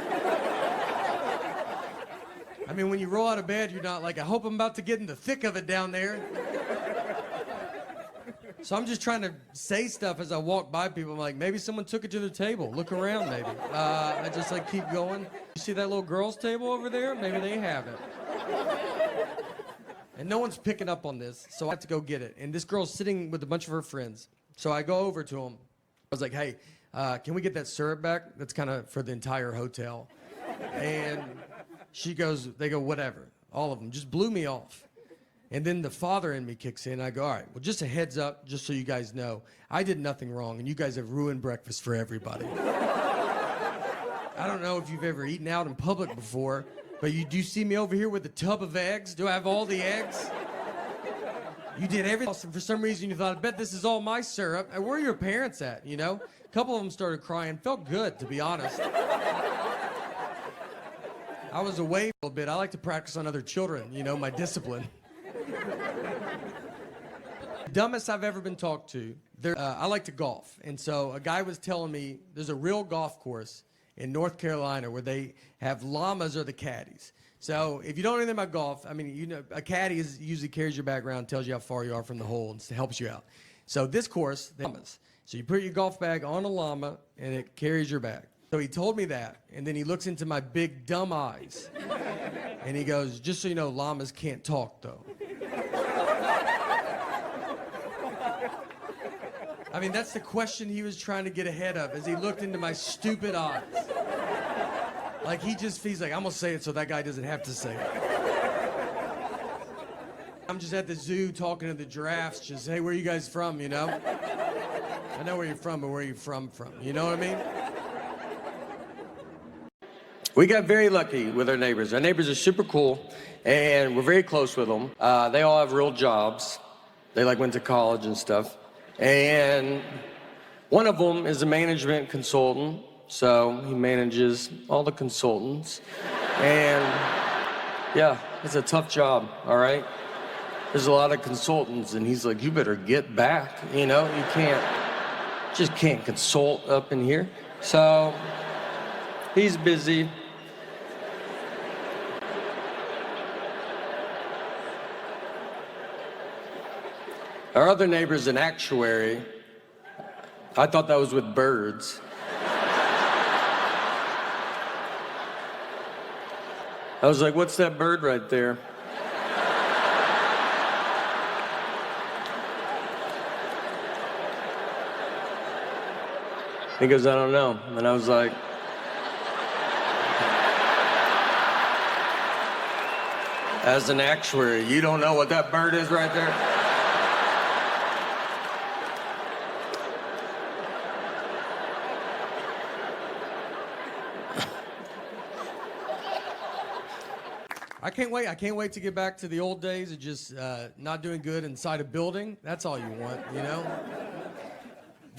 I mean, when you roll out of bed, you're not like, I hope I'm about to get in the thick of it down there. So I'm just trying to say stuff as I walk by people. I'm like, maybe someone took it to their table. Look around, maybe. I just like keep going. You see that little girl's table over there? Maybe they have it. And no one's picking up on this, so I have to go get it. And this girl's sitting with a bunch of her friends. So I go over to them. I was like, hey, can we get that syrup back? That's kind of for the entire hotel. And they go, whatever. All of them. Just blew me off. And then the father in me kicks in. I go, all right, well, just a heads up, just so you guys know, I did nothing wrong, and you guys have ruined breakfast for everybody. I don't know if you've ever eaten out in public before, but do you see me over here with a tub of eggs? Do I have all the eggs? You did everything else, and for some reason you thought, I bet this is all my syrup. And where are your parents at, you know? A couple of them started crying. Felt good, to be honest. I was away a little bit. I like to practice on other children, you know, my discipline. Dumbest I've ever been talked to. I like to golf, and so a guy was telling me there's a real golf course in North Carolina where they have llamas or the caddies. So if you don't know anything about golf, I mean, you know, a caddy usually carries your bag around, tells you how far you are from the hole, and helps you out. So this course, the llamas. So you put your golf bag on a llama, and it carries your bag. So he told me that, and then he looks into my big dumb eyes, and he goes, just so you know, llamas can't talk, though. I mean, that's the question he was trying to get ahead of as he looked into my stupid eyes. Like, he's like, I'm gonna say it so that guy doesn't have to say it. I'm just at the zoo talking to the giraffes, just, hey, where are you guys from, you know? I know where you're from, but where are you from? You know what I mean? We got very lucky with our neighbors. Our neighbors are super cool, and we're very close with them. They all have real jobs. They went to college and stuff. And one of them is a management consultant, so he manages all the consultants. And yeah, it's a tough job, all right? There's a lot of consultants, and he's like, you better get back, you know? You just can't consult up in here. So he's busy. Our other neighbor's an actuary. I thought that was with birds. I was like, what's that bird right there? He goes, I don't know. And I was like, as an actuary. You don't know what that bird is right there? I can't wait to get back to the old days of just not doing good inside a building. That's all you want, you know?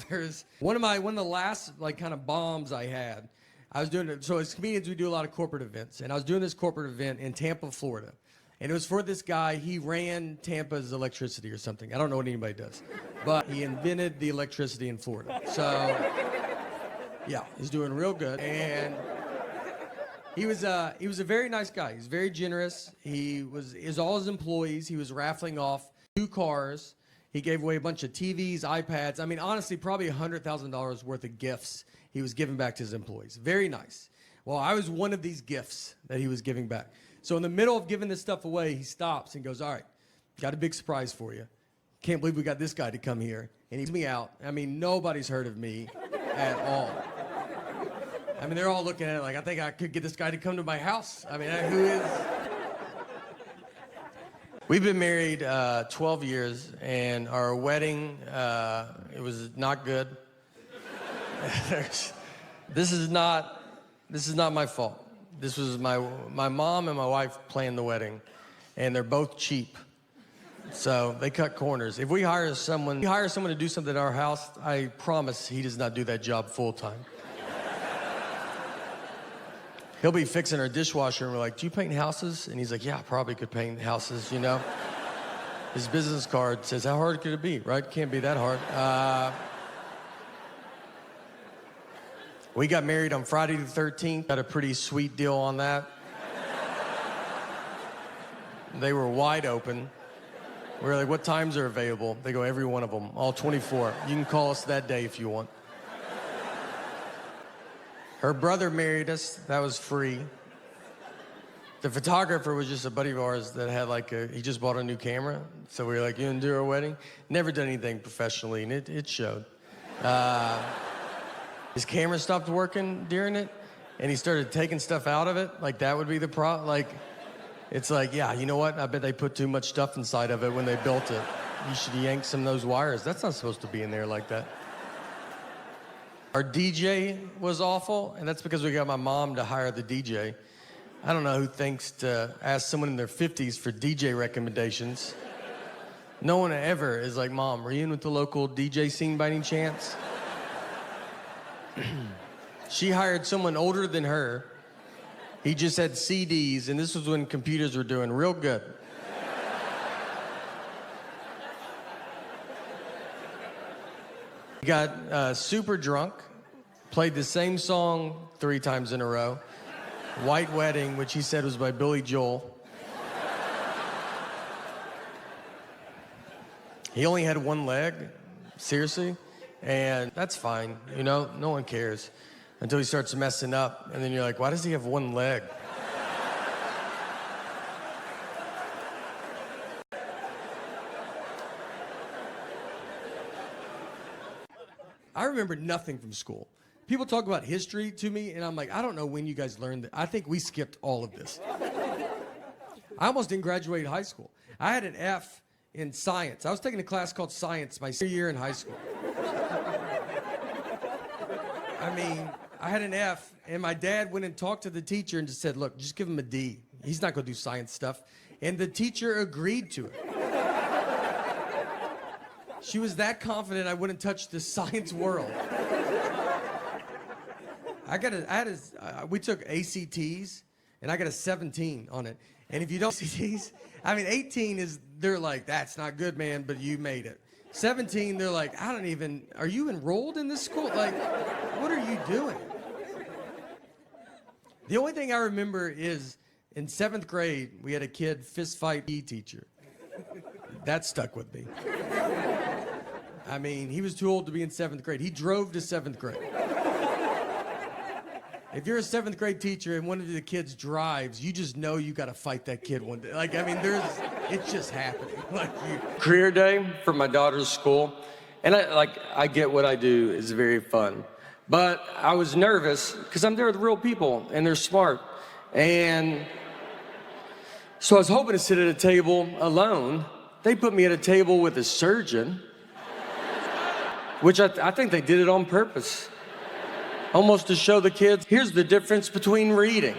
There's one of the last like kind of bombs I had. I was doing it. So as comedians, we do a lot of corporate events, and I was doing this corporate event in Tampa, Florida, and it was for this guy. He ran Tampa's electricity or something. I don't know what anybody does, but he invented the electricity in Florida. So yeah, he's doing real good, and he was a very nice guy. He's very generous. Is all his employees. He was raffling off 2 cars. He gave away a bunch of TVs, iPads. I mean, honestly, probably $100,000 worth of gifts he was giving back to his employees. Very nice. Well, I was one of these gifts that he was giving back. So in the middle of giving this stuff away, he stops and goes, all right, got a big surprise for you. Can't believe we got this guy to come here. And he's me out. I mean, nobody's heard of me at all. I mean, they're all looking at it like, I think I could get this guy to come to my house. I mean, who is... We've been married 12 years, and our wedding, it was not good. This is not my fault. This was my mom and my wife planned the wedding, and they're both cheap. So they cut corners. If we hire someone to do something at our house, I promise he does not do that job full time. He'll be fixing our dishwasher, and we're like, do you paint houses? And he's like, yeah, I probably could paint houses, you know? His business card says, how hard could it be, right? Can't be that hard. We got married on Friday the 13th. Got a pretty sweet deal on that. They were wide open. We were like, what times are available? They go, every one of them, all 24. You can call us that day if you want. Her brother married us. That was free. The photographer was just a buddy of ours that had he just bought a new camera. So we were like, you gonna do our wedding? Never done anything professionally, and it showed. His camera stopped working during it, and he started taking stuff out of it. Like, that would be the problem. It's like, yeah, you know what? I bet they put too much stuff inside of it when they built it. You should yank some of those wires. That's not supposed to be in there like that. Our DJ was awful, and that's because we got my mom to hire the DJ. I don't know who thinks to ask someone in their 50s for DJ recommendations. No one ever is like, Mom, are you in with the local DJ scene by any chance? She hired someone older than her. He just had CDs, and this was when computers were doing real good. He got super drunk, played the same song 3 times in a row. White Wedding, which he said was by Billy Joel. He only had 1 leg, seriously, and that's fine, you know, no one cares until he starts messing up, and then you're like, why does he have 1 leg? I remember nothing from school. People talk about history to me, and I'm like, I don't know when you guys learned that. I think we skipped all of this. I almost didn't graduate high school. I had an F in science. I was taking a class called science my senior year in high school. I mean, I had an F, and my dad went and talked to the teacher and just said, look, just give him a D. He's not going to do science stuff. And the teacher agreed to it. She was that confident I wouldn't touch the science world. We took ACTs, and I got a 17 on it. And if you don't ACTs, I mean, 18 they're like, that's not good, man, but you made it. 17, they're like, are you enrolled in this school? Like, what are you doing? The only thing I remember is in 7th grade, we had a kid fist fight PE teacher. That stuck with me. I mean, he was too old to be in 7th grade. He drove to 7th grade. If you're a 7th grade teacher and one of the kids drives, you just know you got to fight that kid one day. Like, I mean, it's just happening. Career day for my daughter's school, and I get what I do is very fun, but I was nervous because I'm there with real people and they're smart, and So I was hoping to sit at a table alone. They put me at a table with a surgeon, which I think they did it on purpose. Almost to show the kids, here's the difference between reading.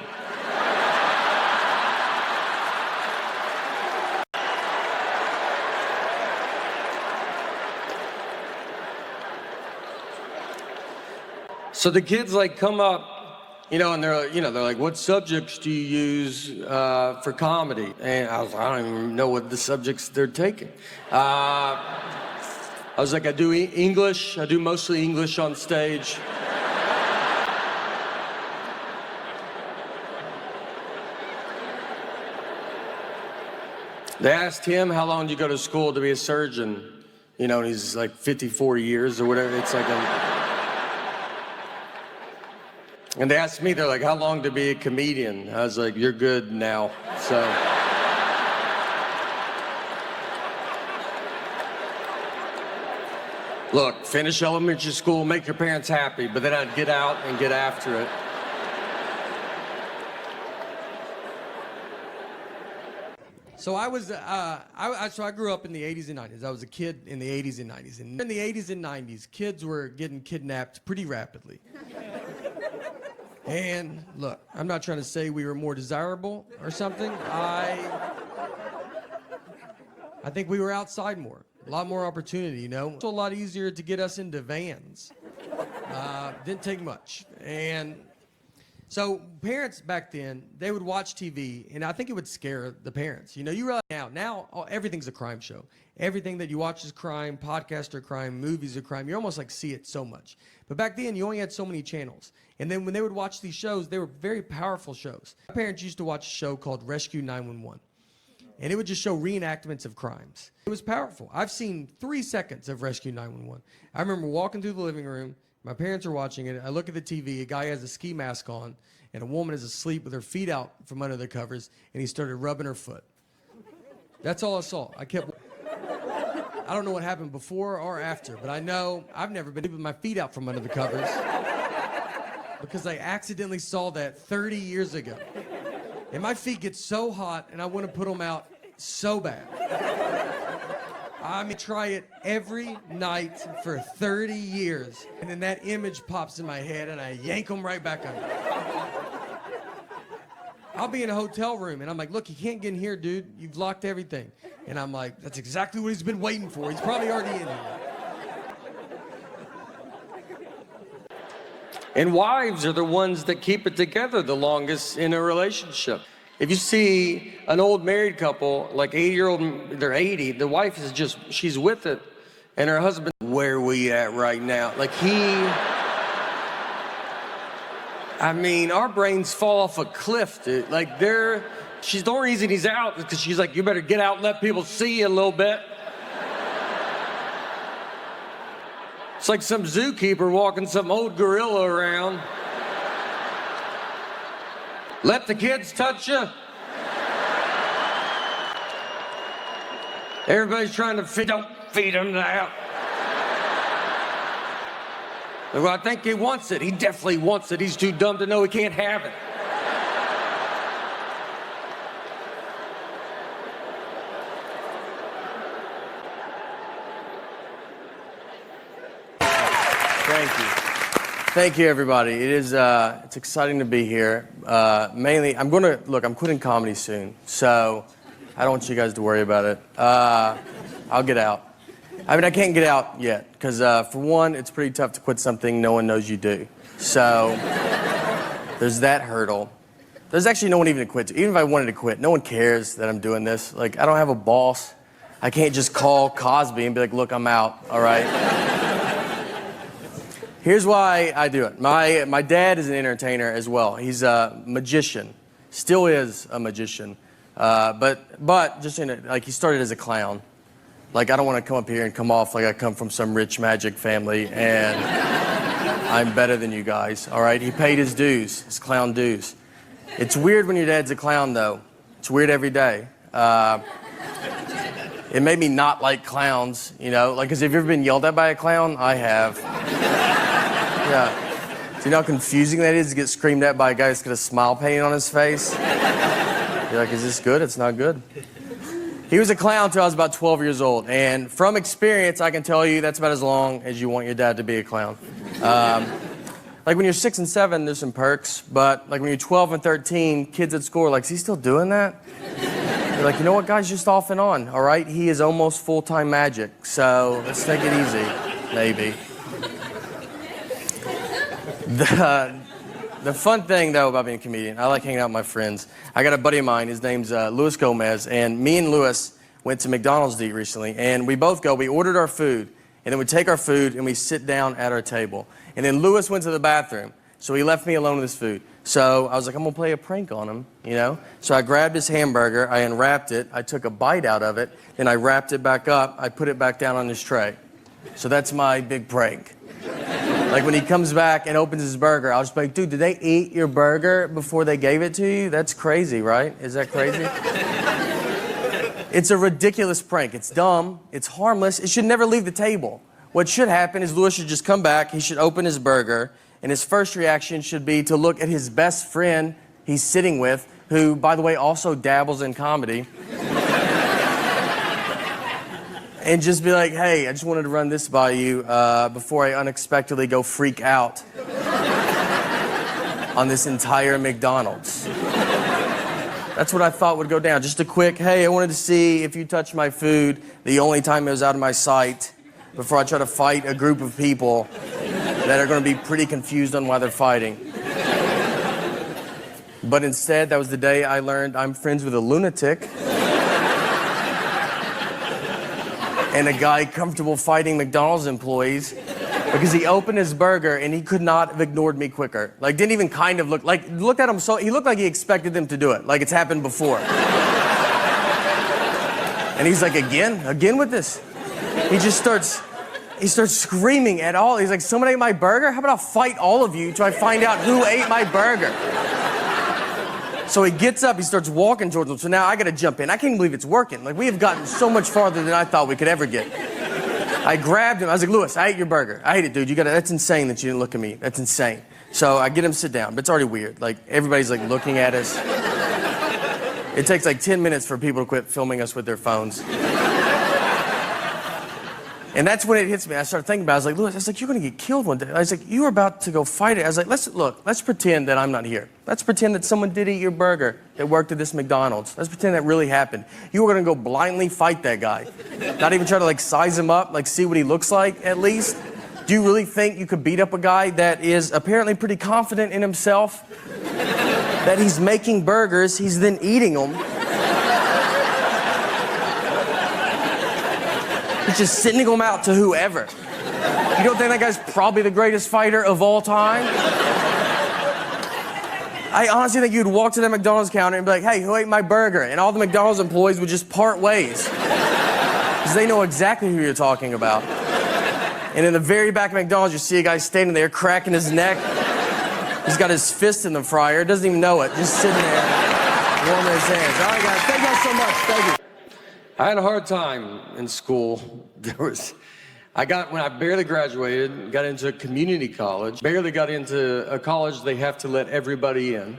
So the kids like come up, and they're like, what subjects do you use for comedy? And I don't even know what the subjects they're taking. I was like, I do English. I do mostly English on stage. They asked him, how long do you go to school to be a surgeon? And he's like 54 years or whatever. It's like And they asked me, they're like, how long to be a comedian? I was like, you're good now, so. Look, finish elementary school, make your parents happy, but then I'd get out and get after it. So I grew up in the 80s and 90s. I was a kid in the 80s and 90s. And in the 80s and 90s, kids were getting kidnapped pretty rapidly. And look, I'm not trying to say we were more desirable or something. I think we were outside more. A lot more opportunity, It's a lot easier to get us into vans. Didn't take much. And so parents back then, they would watch TV, and I think it would scare the parents. You realize now everything's a crime show. Everything that you watch is crime, podcasts are crime, movies are crime. You almost like see it so much. But back then, you only had so many channels. And then when they would watch these shows, they were very powerful shows. My parents used to watch a show called Rescue 911. And it would just show reenactments of crimes. It was powerful. I've seen 3 seconds of Rescue 911. I remember walking through the living room. My parents are watching it. I look at the TV. A guy has a ski mask on, and a woman is asleep with her feet out from under the covers, and he started rubbing her foot. That's all I saw. I don't know what happened before or after, but I know I've never been with my feet out from under the covers because I accidentally saw that 30 years ago. And my feet get so hot, and I want to put them out so bad. I try it every night for 30 years, and then that image pops in my head, and I yank them right back under. I'll be in a hotel room, and I'm like, look, you can't get in here, dude. You've locked everything. And I'm like, that's exactly what he's been waiting for. He's probably already in here. And wives are the ones that keep it together the longest in a relationship. If you see an old married couple, like 80-year-old, they're 80, the wife is she's with it, and her husband, where are we at right now? Our brains fall off a cliff, dude. The only reason he's out is because she's like, you better get out and let people see you a little bit. It's like some zookeeper walking some old gorilla around. Let the kids touch you. Everybody's trying to don't feed him now. Well, I think he wants it. He definitely wants it. He's too dumb to know he can't have it. Thank you, everybody. It's exciting to be here. Mainly, I'm quitting comedy soon, so I don't want you guys to worry about it. I'll get out. I can't get out yet, because for one, it's pretty tough to quit something no one knows you do. So there's that hurdle. There's actually no one even to quit to. Even if I wanted to quit, no one cares that I'm doing this. I don't have a boss. I can't just call Cosby and be like, look, I'm out, all right? Here's why I do it. My dad is an entertainer as well. He's a magician, still is a magician, but just he started as a clown. I don't want to come up here and come off like I come from some rich magic family and I'm better than you guys. All right, he paid his dues, his clown dues. It's weird when your dad's a clown, though. It's weird every day. It made me not like clowns, because have you ever been yelled at by a clown? I have. Yeah. Do you know how confusing that is to get screamed at by a guy that's got a smile painted on his face? You're like, is this good? It's not good. He was a clown until I was about 12 years old. And from experience, I can tell you that's about as long as you want your dad to be a clown. Like when you're 6 and 7, there's some perks. But like when you're 12 and 13, kids at school are like, is he still doing that? You're like, you know what, guys, just off and on, all right? He is almost full-time magic. So let's take it easy, maybe. The fun thing, though, about being a comedian, I like hanging out with my friends. I got a buddy of mine, his name's Luis Gomez, and me and Luis went to McDonald's to eat recently, and we both we ordered our food, and then we take our food and we sit down at our table. And then Luis went to the bathroom, so he left me alone with his food. So I was like, I'm gonna play a prank on him, you know? So I grabbed his hamburger, I unwrapped it, I took a bite out of it, then I wrapped it back up, I put it back down on his tray. So that's my big prank. Like when he comes back and opens his burger, I'll just be like, dude, did they eat your burger before they gave it to you? That's crazy, right? Is that crazy? It's a ridiculous prank. It's dumb. It's harmless. It should never leave the table. What should happen is Luis should just come back, he should open his burger, and his first reaction should be to look at his best friend he's sitting with, who, by the way, also dabbles in comedy. And just be like, hey, I just wanted to run this by you before I unexpectedly go freak out on this entire McDonald's. That's what I thought would go down. Just a quick, hey, I wanted to see if you touched my food the only time it was out of my sight before I try to fight a group of people that are going to be pretty confused on why they're fighting. But instead, that was the day I learned I'm friends with a lunatic. And a guy comfortable fighting McDonald's employees because he opened his burger and he could not have ignored me quicker. Like, didn't even kind of looked at him so, he looked like he expected them to do it, like it's happened before. And he's like, again with this? He starts screaming at all. He's like, someone ate my burger? How about I'll fight all of you till I find out who ate my burger? So he gets up, he starts walking towards them. So now I gotta jump in. I can't believe it's working. Like, we have gotten so much farther than I thought we could ever get. I grabbed him, I was like, Luis, I ate your burger. I ate it, dude. That's insane that you didn't look at me. That's insane. So I get him to sit down, but it's already weird. Like, everybody's like looking at us. It takes like 10 minutes for people to quit filming us with their phones. And that's when it hits me. I started thinking about it. I was like, Luis, I was like, you're going to get killed one day. I was like, you were about to go fight it. I was like, let's pretend that I'm not here. Let's pretend that someone did eat your burger that worked at this McDonald's. Let's pretend that really happened. You were going to go blindly fight that guy. Not even try to like size him up, like see what he looks like at least. Do you really think you could beat up a guy that is apparently pretty confident in himself? That he's making burgers, he's then eating them. He's just sending them out to whoever. You don't think that guy's probably the greatest fighter of all time? I honestly think you'd walk to the McDonald's counter and be like, hey, who ate my burger? And all the McDonald's employees would just part ways. Because they know exactly who you're talking about. And in the very back of McDonald's, you see a guy standing there cracking his neck. He's got his fist in the fryer, doesn't even know it, just sitting there, warming his hands. All right, guys, thank you all so much. Thank you. I had a hard time in school. When I barely graduated, got into community college, barely got into a college they have to let everybody in.